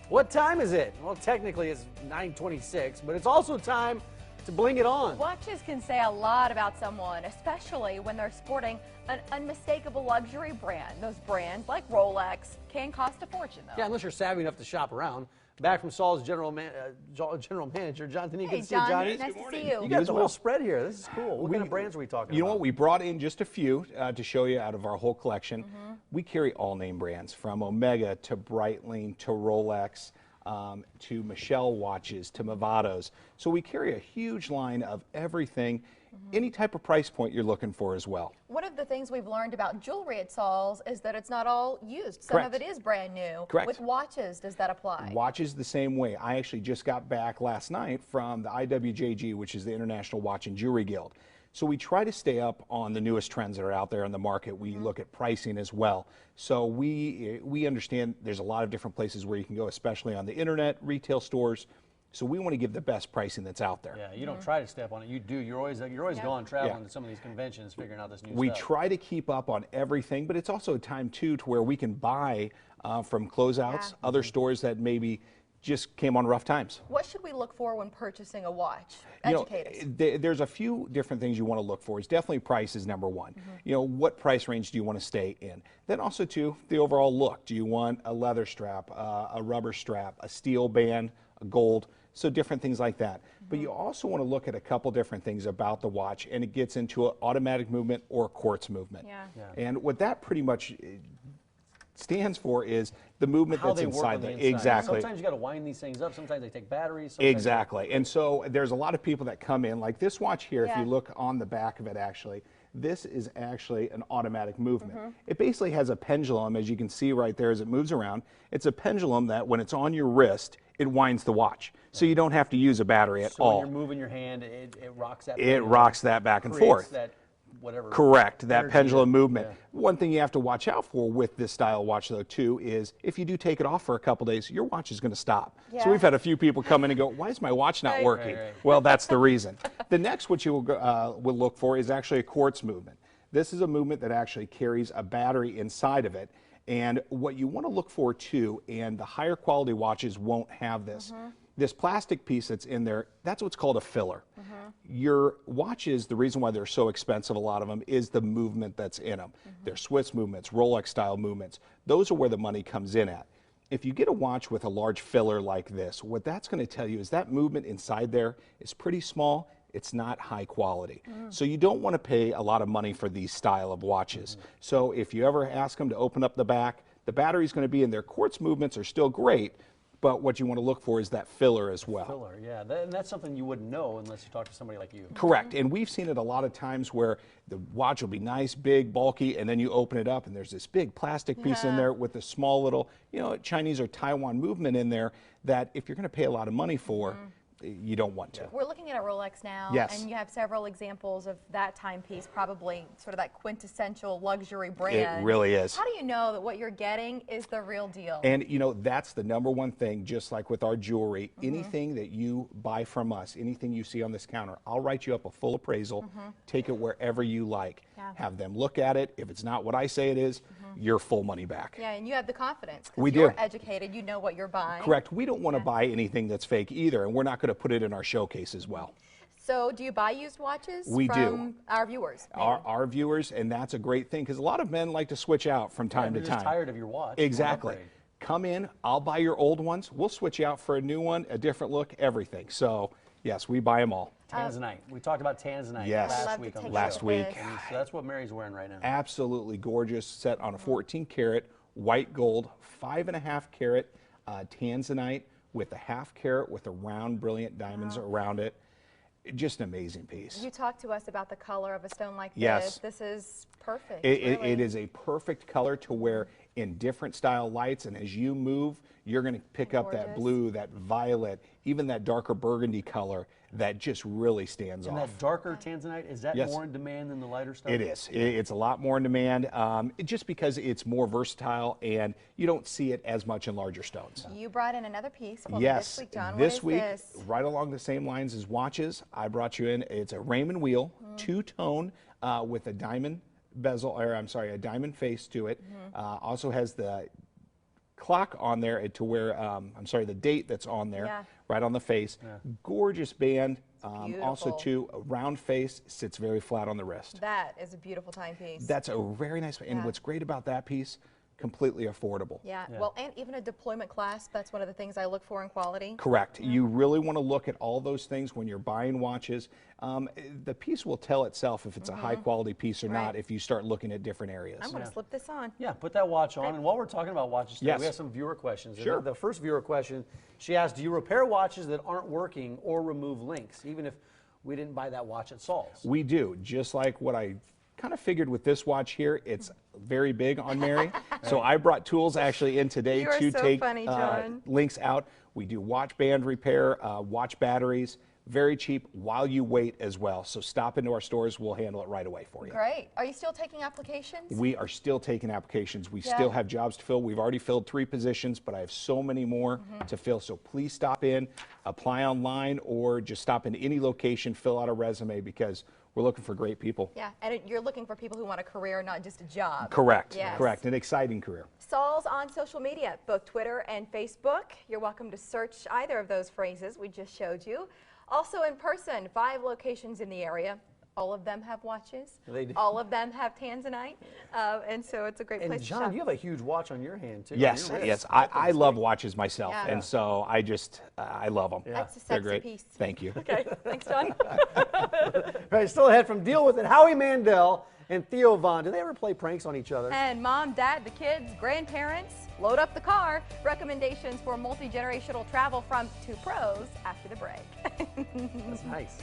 What time is it? Well, technically it's 9:26, but it's also time to bling it on. Watches can say a lot about someone, especially when they're sporting an unmistakable luxury brand. Those brands, like Rolex, can cost a fortune, though. Yeah, unless you're savvy enough to shop around. Back from Saul's general manager, John Dineen. Hey, Good to see you, John. Johnny. Nice to see you. You got the whole spread here. This is cool. What kind of brands are we talking about? You know what? We brought in just a few to show you out of our whole collection. We carry all name brands, from Omega to Breitling to Rolex, to Michelle watches to Movados. So we carry a huge line of everything, any type of price point you're looking for as well. One of the things we've learned about jewelry at Saul's is that it's not all used. Some Correct. of it is brand new. Correct. With watches, does that apply? Watches the same way. I actually just got back last night from the IWJG, which is the International Watch and Jewelry Guild. So we try to stay up on the newest trends that are out there in the market. We look at pricing as well. So we understand there's a lot of different places where you can go, especially on the internet, retail stores. So we want to give the best pricing that's out there. Yeah, you don't try to step on it. You do. You're always going traveling to some of these conventions, figuring out this new We stuff. try to keep up on everything, but it's also a time too to where we can buy from closeouts, other stores that maybe just came on rough times. What should we look for when purchasing a watch? You know, Educate us. there's a few different things you want to look for. It's definitely price is number one. You know, what price range do you want to stay in? Then also too, the overall look. Do you want a leather strap, a rubber strap, a steel band, a gold? So different things like that. But you also want to look at a couple different things about the watch, and it gets into an automatic movement or quartz movement. And what that pretty much stands for is the movement How that's they work inside on the there. inside. Exactly. Sometimes you got to wind these things up. Sometimes they take batteries. Exactly. And so there's a lot of people that come in, like this watch here, if you look on the back of it actually, this is actually an automatic movement. It basically has a pendulum, as you can see right there as it moves around. It's a pendulum that when it's on your wrist, it winds the watch. So you don't have to use a battery at all. So when you're moving your hand, it rocks that. It rocks that back and forth. That whatever. Correct, that pendulum movement. Yeah. One thing you have to watch out for with this style watch though too is if you do take it off for a couple days, your watch is going to stop. So we've had a few people come in and go, why is my watch not working? Well, that's the reason. The next what you will look for is actually a quartz movement. This is a movement that actually carries a battery inside of it. And what you want to look for too, and the higher quality watches won't have this. This plastic piece that's in there, that's what's called a filler. Your watches, the reason why they're so expensive, a lot of them, is the movement that's in them. They're Swiss movements, Rolex style movements. Those are where the money comes in at. If you get a watch with a large filler like this, what that's going to tell you is that movement inside there is pretty small. It's not high quality. So you don't want to pay a lot of money for these style of watches. So if you ever ask them to open up the back, the battery's going to be in there. Quartz movements are still great, but what you want to look for is that filler as well. Filler, yeah. And that's something you wouldn't know unless you talk to somebody like you. Correct. And we've seen it a lot of times where the watch will be nice, big, bulky, and then you open it up and there's this big plastic piece in there with a small little, you know, Chinese or Taiwan movement in there that if you're going to pay a lot of money for, you don't want to. We're looking at a Rolex now, and you have several examples of that timepiece, probably sort of that quintessential luxury brand. It really is. How do you know that what you're getting is the real deal? And you know, that's the number one thing, just like with our jewelry, anything that you buy from us, anything you see on this counter, I'll write you up a full appraisal, take it wherever you like, have them look at it. If it's not what I say it is, you're full money back. Yeah, and you have the confidence. We do. You're educated, you know what you're buying. Correct. We don't want to buy anything that's fake either, and we're not going to put it in our showcase as well. So do you buy used watches We from do. our viewers? Our viewers, and that's a great thing because a lot of men like to switch out from time to You're time. just tired of your watch. Exactly. Come in, I'll buy your old ones. We'll switch you out for a new one, a different look, everything. So yes, we buy them all. Tanzanite. We talked about Tanzanite Yes. last week. This. So that's what Mary's wearing right now. Absolutely gorgeous, set on a 14 karat white gold, 5.5 carat Tanzanite with a 1/2 carat with a round brilliant diamonds around it. Just an amazing piece. You talked to us about the color of a stone like Yes. this. This is perfect. It is a perfect color to wear in different style lights, and as you move, you're going to pick up that blue, that violet, even that darker burgundy color that just really stands And off. that darker Tanzanite, is that Yes. more in demand than the lighter stuff? It is. It's a lot more in demand, just because it's more versatile and you don't see it as much in larger stones. You brought in another piece for Yes, this week, John. this what week, is this? right along the same lines as watches, I brought you in. It's a Raymond wheel, two-tone with a diamond bezel, or I'm sorry, a diamond face to it. Also has the clock on there to where, I'm sorry, the date that's on there, right on the face. Gorgeous band. Also, too, a round face, sits very flat on the wrist. That is a beautiful timepiece. That's a very nice, and what's great about that piece, completely affordable. Well, and even a deployment clasp, that's one of the things I look for in quality. Correct. You really want to look at all those things when you're buying watches. The piece will tell itself if it's a high quality piece or not if you start looking at different areas. I'm going to slip this on. Yeah, put that watch on. And while we're talking about watches today, we have some viewer questions. Sure. The first viewer question, she asked, do you repair watches that aren't working or remove links, even if we didn't buy that watch at Saul's? We do, just like what I kind of figured with this watch here. It's very big on Mary, so I brought tools actually in today to take links out. We do watch band repair, watch batteries, very cheap while you wait as well. So stop into our stores, we'll handle it right away for you. Great. Are you still taking applications? We are still taking applications. We still have jobs to fill. We've already filled 3 positions, but I have so many more to fill. So please stop in, apply online, or just stop in any location, fill out a resume, because we're looking for great people. Yeah, and you're looking for people who want a career, not just a job. Correct. Yes. Correct. An exciting career. Saul's on social media, both Twitter and Facebook. You're welcome to search either of those phrases we just showed you. Also in person, 5 locations in the area. All of them have watches. They do. All of them have tanzanite, and so it's a great place to shop. And John, you have a huge watch on your hand too. Yes, yes. I love watches myself, and so I love them. That's a sexy They're great. piece. Thank you. Okay, thanks, John. All right, still ahead from Deal With It, Howie Mandel and Theo Vaughn. Do they ever play pranks on each other? And mom, dad, the kids, grandparents, load up the car. Recommendations for multi-generational travel from 2 pros after the break. That's nice.